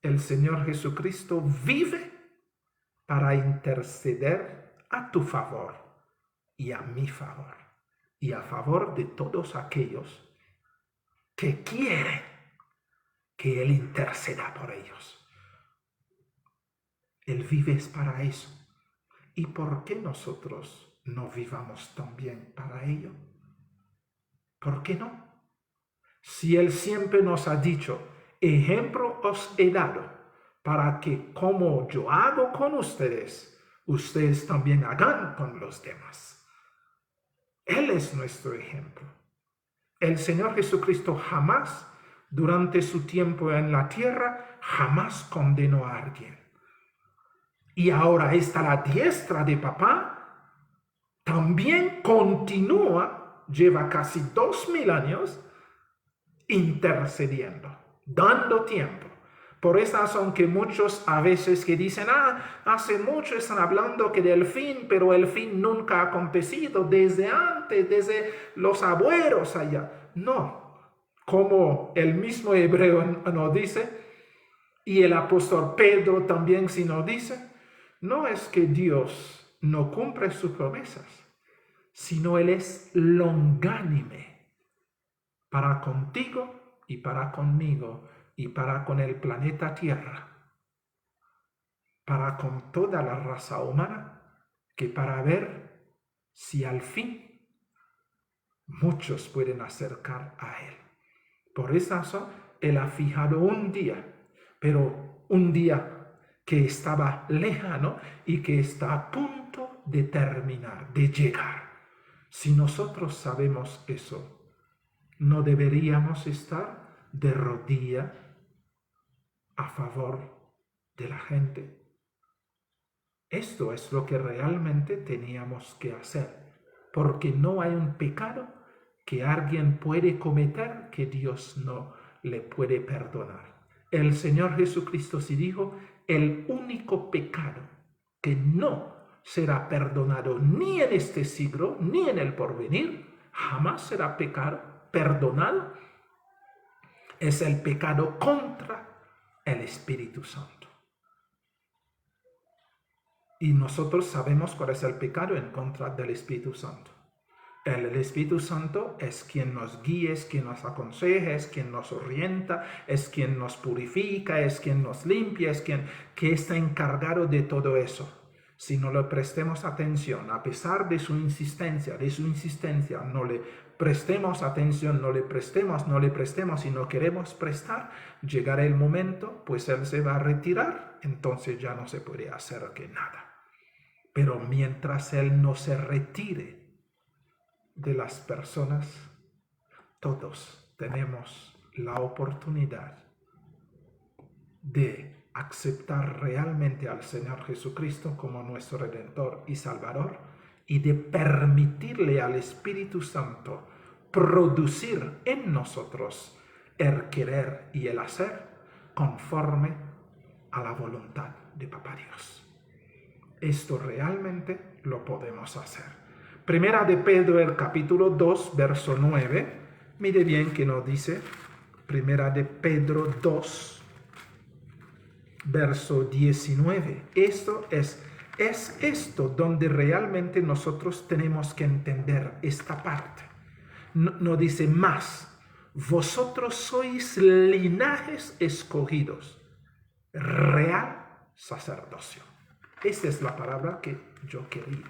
El Señor Jesucristo vive para interceder a tu favor y a mi favor y a favor de todos aquellos que quieren que Él interceda por ellos. Él vive para eso. ¿Y por qué nosotros no vivamos también para ello? ¿Por qué no? Si Él siempre nos ha dicho, ejemplo os he dado, para que como yo hago con ustedes, ustedes también hagan con los demás. Él es nuestro ejemplo. El Señor Jesucristo jamás, durante su tiempo en la tierra, jamás condenó a alguien. Y ahora está a la diestra de papá, también continúa, lleva casi 2000 años, intercediendo, dando tiempo. Por esa razón que muchos a veces que dicen, hace mucho están hablando que del fin, pero el fin nunca ha acontecido desde antes, desde los abuelos allá. No, como el mismo Hebreo nos dice, y el apóstol Pedro también sí nos dice, no es que Dios no cumple sus promesas, sino Él es longánime para contigo y para conmigo y para con el planeta Tierra, para con toda la raza humana, que para ver si al fin muchos pueden acercar a Él. Por esa razón, Él ha fijado un día, pero un día que estaba lejano y que está a punto de terminar, de llegar. Si nosotros sabemos eso, no deberíamos estar de rodillas a favor de la gente. Esto es lo que realmente teníamos que hacer, porque no hay un pecado que alguien puede cometer que Dios no le puede perdonar. El Señor Jesucristo sí dijo, el único pecado que no será perdonado ni en este siglo ni en el porvenir, jamás será perdonado, es el pecado contra el Espíritu Santo. Y nosotros sabemos cuál es el pecado en contra del Espíritu Santo. El Espíritu Santo es quien nos guía, es quien nos aconseja, es quien nos orienta, es quien nos purifica, es quien nos limpia, es quien que está encargado de todo eso. Si no le prestemos atención, a pesar de su insistencia, no le prestemos atención, no le prestemos y no queremos prestar, llegará el momento, pues Él se va a retirar, entonces ya no se puede hacer que nada. Pero mientras Él no se retire de las personas, todos tenemos la oportunidad de aceptar realmente al Señor Jesucristo como nuestro Redentor y Salvador y de permitirle al Espíritu Santo producir en nosotros el querer y el hacer conforme a la voluntad de Papá Dios. Esto realmente lo podemos hacer. Primera de Pedro, el capítulo 2, verso 9. Mire bien que nos dice. Primera de Pedro 2, verso 19. Esto es esto donde realmente nosotros tenemos que entender esta parte. No dice más. Vosotros sois linajes escogidos, real sacerdocio. Esa es la palabra que yo quería.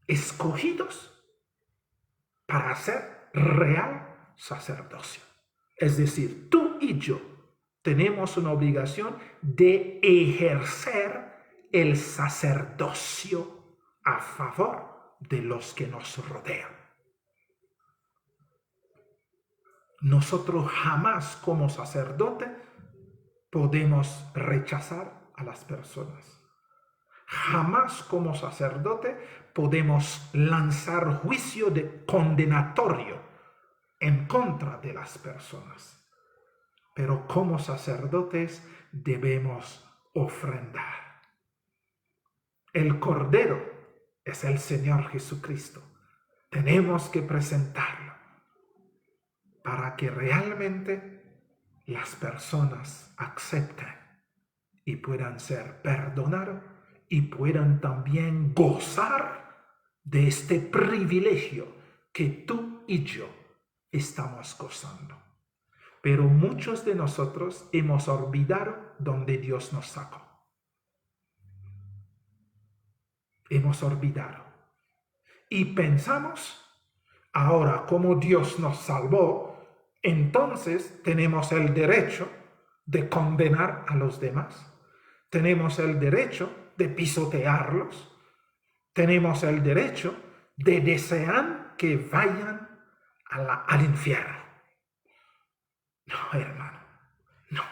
Escogidos para ser real sacerdocio. Es decir, tú y yo tenemos una obligación de ejercer el sacerdocio a favor de los que nos rodean. Nosotros jamás como sacerdote podemos rechazar a las personas. Jamás como sacerdote podemos lanzar juicio condenatorio en contra de las personas. Pero como sacerdotes debemos ofrendar. El Cordero es el Señor Jesucristo. Tenemos que presentarlo para que realmente las personas acepten y puedan ser perdonados y puedan también gozar de este privilegio que tú y yo estamos gozando. Pero muchos de nosotros hemos olvidado donde Dios nos sacó. Hemos olvidado. Y pensamos, ahora como Dios nos salvó, entonces tenemos el derecho de condenar a los demás. Tenemos el derecho de pisotearlos. Tenemos el derecho de desear que vayan al infierno. No, hermano, no.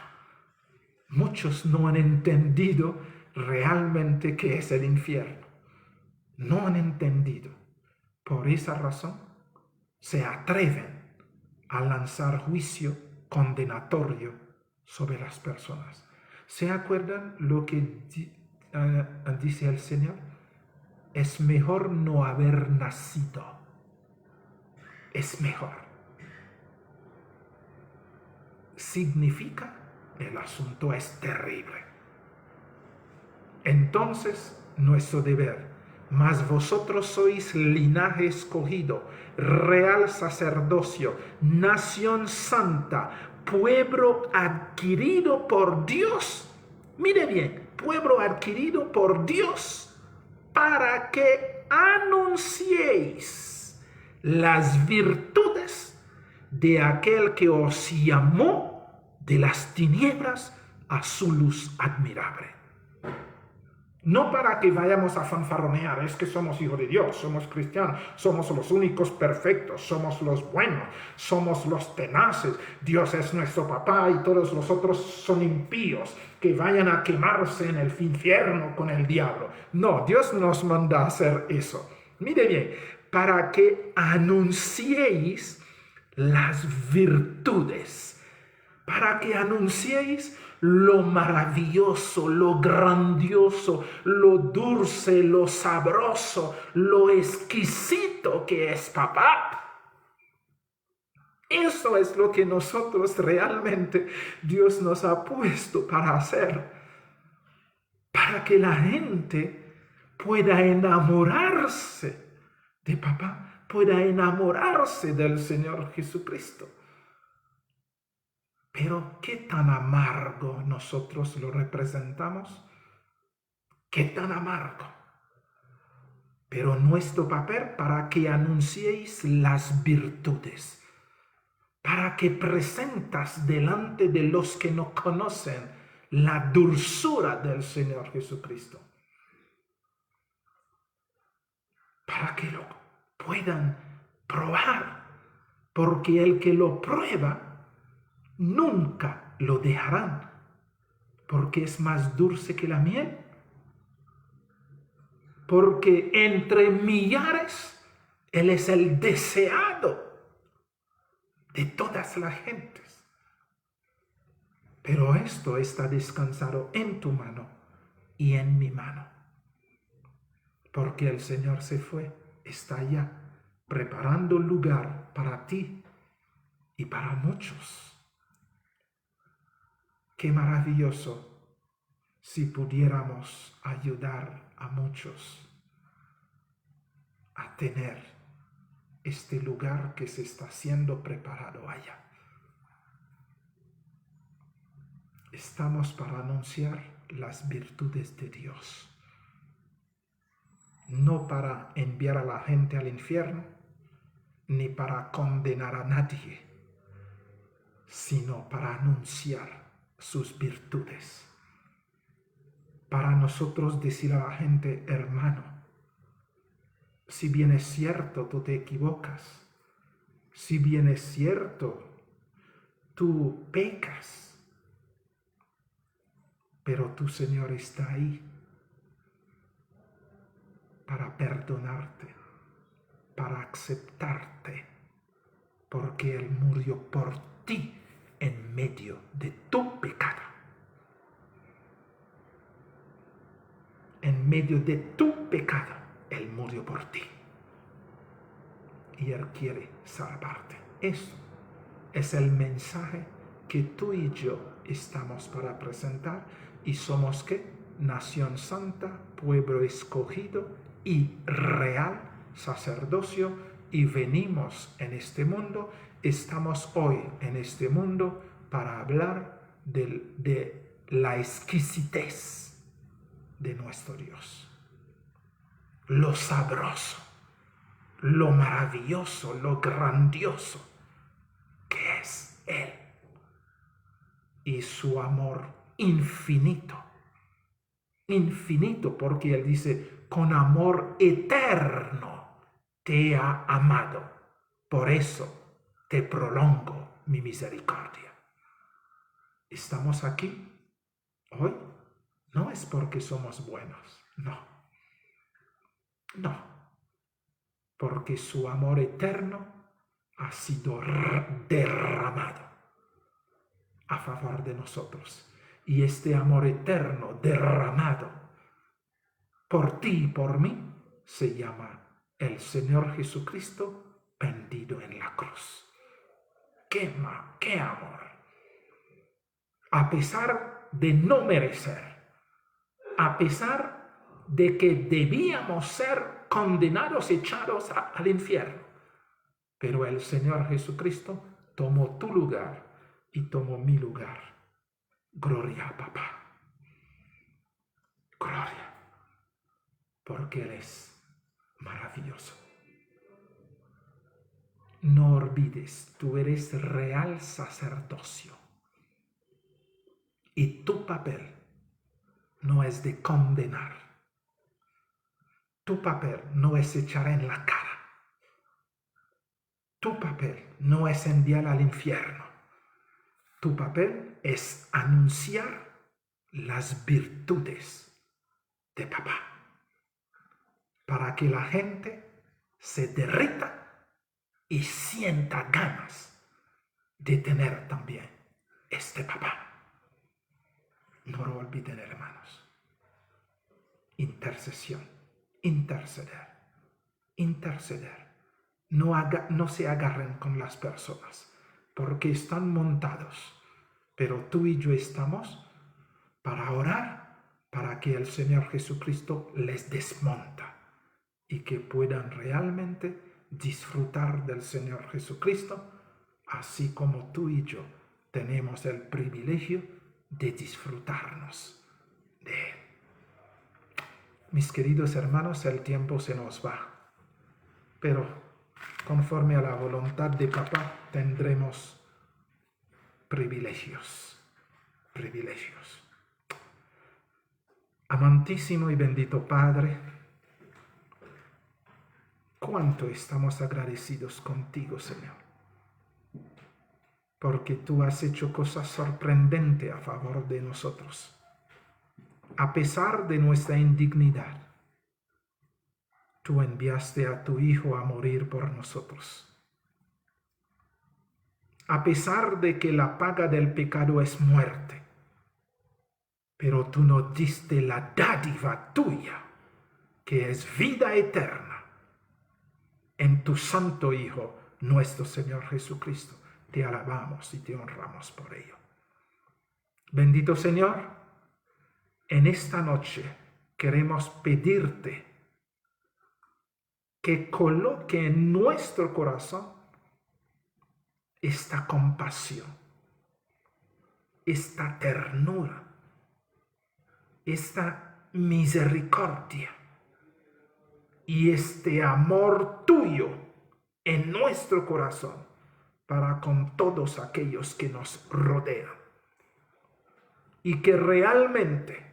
Muchos no han entendido realmente qué es el infierno. No han entendido. Por esa razón, se atreven a lanzar juicio condenatorio sobre las personas. ¿Se acuerdan lo que dice el Señor? Es mejor no haber nacido. Es mejor. Significa, el asunto es terrible. Entonces, nuestro deber, mas vosotros sois linaje escogido, real sacerdocio, nación santa, pueblo adquirido por Dios. Mire bien, pueblo adquirido por Dios, para que anunciéis las virtudes de aquel que os llamó de las tinieblas a su luz admirable. No para que vayamos a fanfarronear, es que somos hijos de Dios, somos cristianos, somos los únicos perfectos, somos los buenos, somos los tenaces, Dios es nuestro papá y todos los otros son impíos, que vayan a quemarse en el infierno con el diablo. No, Dios nos manda a hacer eso. Mire bien, para que anunciéis las virtudes, para que anunciéis lo maravilloso, lo grandioso, lo dulce, lo sabroso, lo exquisito que es papá. Eso es lo que nosotros realmente Dios nos ha puesto para hacer, para que la gente pueda enamorarse de papá, pueda enamorarse del Señor Jesucristo. Pero ¿qué tan amargo nosotros lo representamos? qué tan amargo. Pero nuestro papel para que anunciéis las virtudes, para que presentas delante de los que no conocen la dulzura del Señor Jesucristo, para que lo puedan probar, porque el que lo prueba nunca lo dejarán, porque es más dulce que la miel, porque entre millares Él es el deseado de todas las gentes. Pero esto está descansado en tu mano y en mi mano, porque el Señor se fue, está allá, preparando lugar para ti y para muchos. Qué maravilloso si pudiéramos ayudar a muchos a tener este lugar que se está siendo preparado allá. Estamos para anunciar las virtudes de Dios, no para enviar a la gente al infierno, ni para condenar a nadie, sino para anunciar sus virtudes. Para nosotros decir a la gente, hermano, si bien es cierto, tú te equivocas, si bien es cierto, tú pecas, pero tu Señor está ahí para perdonarte, para aceptarte, porque Él murió por ti en medio de tu pecado. En medio de tu pecado, Él murió por ti. Y Él quiere salvarte. Eso es el mensaje que tú y yo estamos para presentar. Y somos ¿qué? Nación santa, pueblo escogido y real sacerdocio. Y venimos en este mundo, estamos hoy en este mundo para hablar de la exquisitez de nuestro Dios. Lo sabroso, lo maravilloso, lo grandioso que es Él. Y su amor infinito. Infinito, porque Él dice, con amor eterno te ha amado. Por eso te prolongo mi misericordia. Estamos aquí hoy, no es porque somos buenos, no, porque su amor eterno ha sido derramado a favor de nosotros. Y este amor eterno derramado por ti y por mí se llama el Señor Jesucristo pendido en la cruz. ¡Qué amor! A pesar de no merecer, a pesar de que debíamos ser condenados, echados al infierno, pero el Señor Jesucristo tomó tu lugar y tomó mi lugar. Gloria a Papá. Gloria. Porque Él es maravilloso. No olvides, tú eres real sacerdocio. Y tu papel no es de condenar. Tu papel no es echar en la cara. Tu papel no es enviar al infierno. Tu papel es anunciar las virtudes de Papá, para que la gente se derrita y sienta ganas de tener también este Papá. No lo olviden, hermanos. Intercesión, interceder. No se agarren con las personas, porque están montados. Pero tú y yo estamos para orar, para que el Señor Jesucristo les desmonta y que puedan realmente disfrutar del Señor Jesucristo, así como tú y yo tenemos el privilegio de disfrutarnos de Él. Mis queridos hermanos, el tiempo se nos va, pero conforme a la voluntad de Papá tendremos privilegios. Amantísimo y bendito Padre, cuánto estamos agradecidos contigo, Señor, porque tú has hecho cosas sorprendentes a favor de nosotros. A pesar de nuestra indignidad, tú enviaste a tu Hijo a morir por nosotros. A pesar de que la paga del pecado es muerte, pero tú nos diste la dádiva tuya, que es vida eterna, en tu Santo Hijo, nuestro Señor Jesucristo. Te alabamos y te honramos por ello. Bendito Señor, en esta noche queremos pedirte que coloque en nuestro corazón esta compasión, esta ternura, esta misericordia y este amor tuyo en nuestro corazón para con todos aquellos que nos rodean. Y que realmente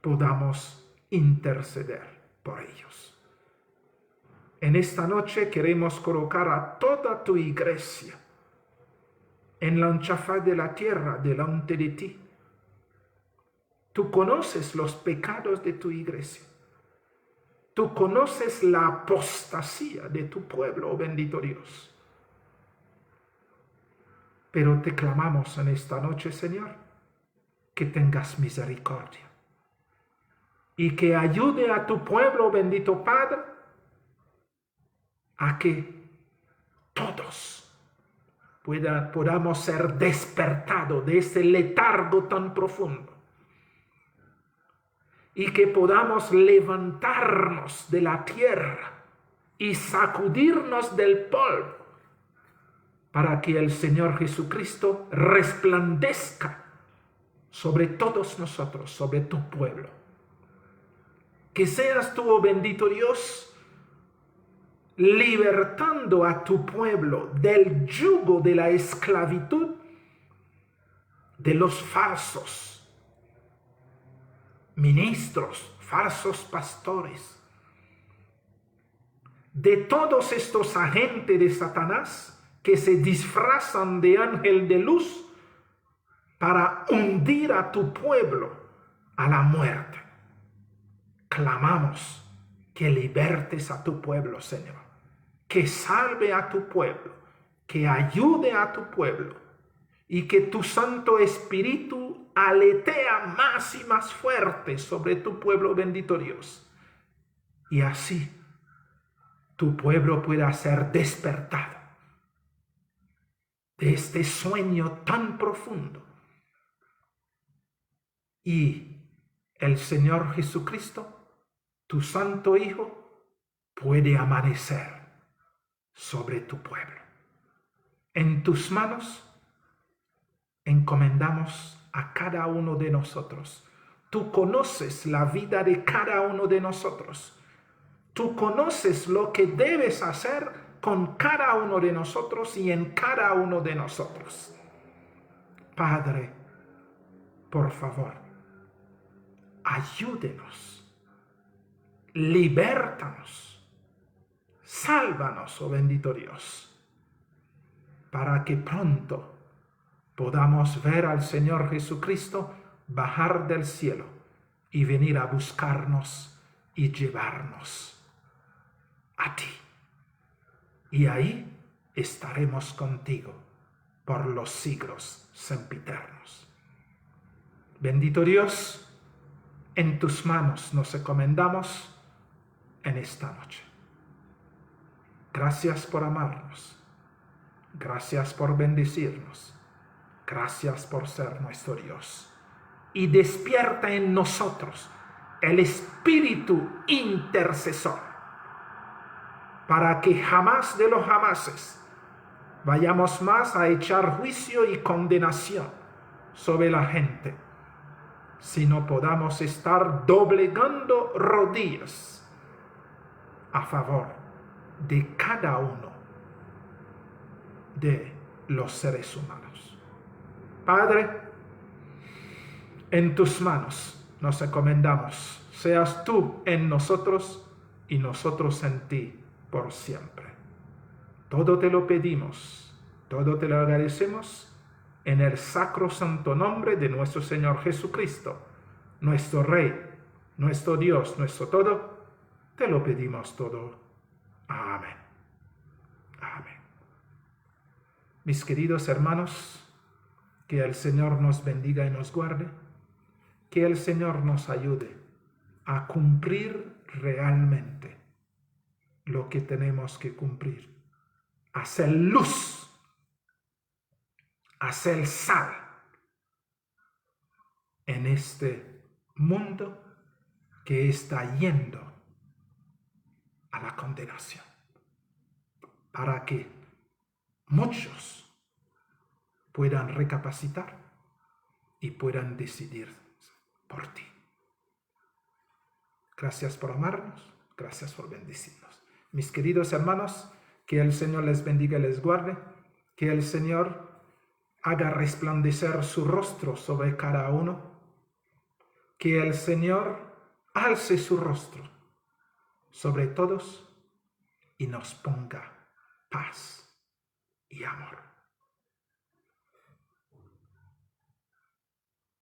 podamos interceder por ellos. En esta noche queremos colocar a toda tu iglesia en la ancha faz de la tierra delante de ti. Tú conoces los pecados de tu iglesia. Tú conoces la apostasía de tu pueblo, oh bendito Dios. Pero te clamamos en esta noche, Señor, que tengas misericordia y que ayude a tu pueblo, bendito Padre, a que todos podamos ser despertados de ese letargo tan profundo y que podamos levantarnos de la tierra y sacudirnos del polvo para que el Señor Jesucristo resplandezca sobre todos nosotros, sobre tu pueblo. Que seas tú, oh bendito Dios, libertando a tu pueblo del yugo de la esclavitud de los falsos ministros, falsos pastores, de todos estos agentes de Satanás que se disfrazan de ángel de luz para hundir a tu pueblo a la muerte. Clamamos que libertes a tu pueblo, Señor, que salve a tu pueblo, que ayude a tu pueblo y que tu Santo Espíritu aletea más y más fuerte sobre tu pueblo, bendito Dios. Y así tu pueblo pueda ser despertado de este sueño tan profundo. Y el Señor Jesucristo, tu Santo Hijo, puede amanecer sobre tu pueblo. En tus manos encomendamos a cada uno de nosotros. Tú conoces la vida de cada uno de nosotros. Tú conoces lo que debes hacer con cada uno de nosotros y en cada uno de nosotros. Padre, por favor, ayúdenos, libértanos, sálvanos, oh bendito Dios, para que pronto podamos ver al Señor Jesucristo bajar del cielo y venir a buscarnos y llevarnos a ti. Y ahí estaremos contigo por los siglos sempiternos. Bendito Dios, en tus manos nos encomendamos en esta noche. Gracias por amarnos. Gracias por bendecirnos. Gracias por ser nuestro Dios. Y despierta en nosotros el espíritu intercesor para que jamás de los jamases vayamos más a echar juicio y condenación sobre la gente, sino podamos estar doblegando rodillas a favor de cada uno de los seres humanos. Padre, en tus manos nos encomendamos. Seas tú en nosotros y nosotros en ti por siempre. Todo te lo pedimos, todo te lo agradecemos en el sacro santo nombre de nuestro Señor Jesucristo, nuestro Rey, nuestro Dios, nuestro todo. Te lo pedimos todo. Amén. Amén. Mis queridos hermanos, que el Señor nos bendiga y nos guarde, que el Señor nos ayude a cumplir realmente lo que tenemos que cumplir, a ser luz, a ser sal en este mundo que está yendo a la condenación, para que muchos puedan recapacitar y puedan decidir por ti. Gracias por amarnos, gracias por bendecirnos. Mis queridos hermanos, que el Señor les bendiga y les guarde, que el Señor haga resplandecer su rostro sobre cada uno, que el Señor alce su rostro sobre todos y nos ponga paz y amor.